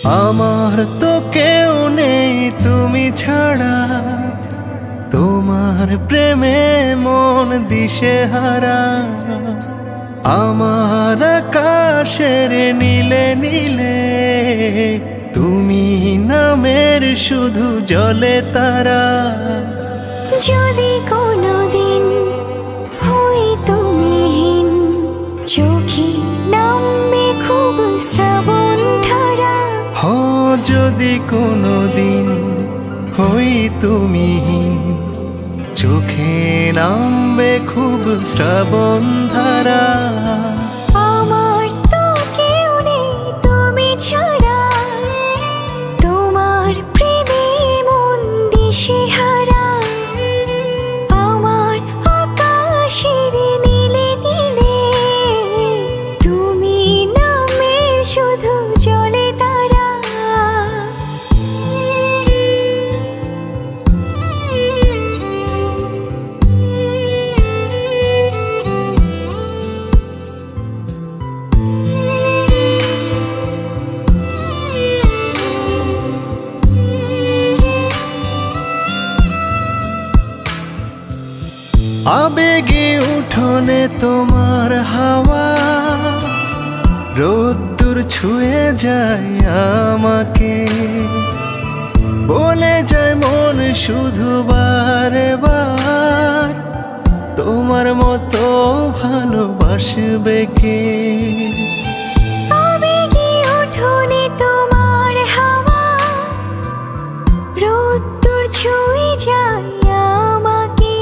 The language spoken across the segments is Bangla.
আমার তো কেউ নেই তুমি ছাড়া, তোমার প্রেমে মন দিশেহারা। আমার আকাশের নীলে নীলে তুমি নামের শুধু জলে তারা। যদি কোনোদিন হই তুমিহীন, চোখে নামবে খুব শ্রাবণ ধারা। হো যদি কোনোদিন হই তুমিহীন, চোখে নামবে খুব শ্রাবণ ধারা। আমার তো কেউ নেই তুমি ছাড়া, তোমার প্রেমে মন দিশেহারা। আমার আকাশের নীলে নীলে তুমি নামের শুধু জলে তারা। আবেগে উঠোনে তোমার হাওয়া, রোদ্দুর ছুঁয়ে যায় আমাকে। বলে যায় মন শুধু বারে বার, তোমার মতো ভালোবাসবে কে। আবেগে উঠোনে তোমার হাওয়া, রোদ্দুর ছুঁয়ে যায় আমাকে।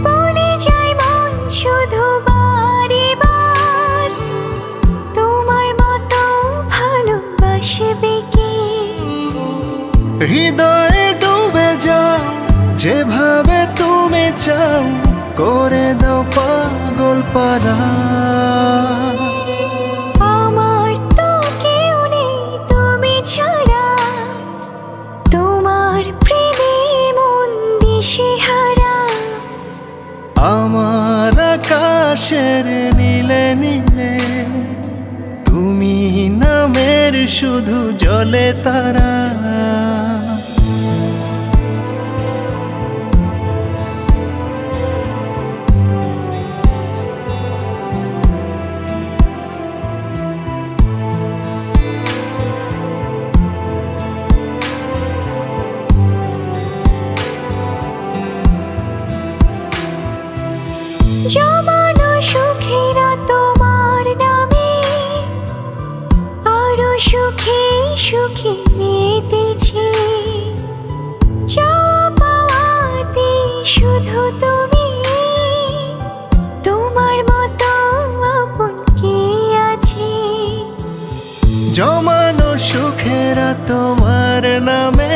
বলে যায় মন শুধু বারে বার, তোমার মতো ভালোবাসবে কে। হৃদয়ে ডুবে যাও যেভাবে তুমি চাও, করে দাও পাগল পারা। আমার তো কেউ নেই তুমি ছাড়া, তোমার প্রেমে মন দিশেহারা। আমার আকাশের নীলে নীলে তুমি নামের শুধু জলে তারা। জমানো সুখেরা তোমার নামে, আরো সুখে সুখে মেতেছে। চাওয়া পাওয়াতে শুধু তুমি, তোমার মতো আপন কে আছে। জমানো সুখেরা তোমার নামে,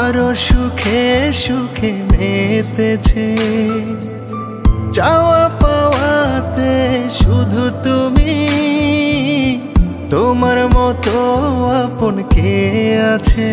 আরো সুখে সুখে মেতেছে। চাওয়া পাওয়াতে শুধু তুমি, তোমার মতো আপন কে আছে।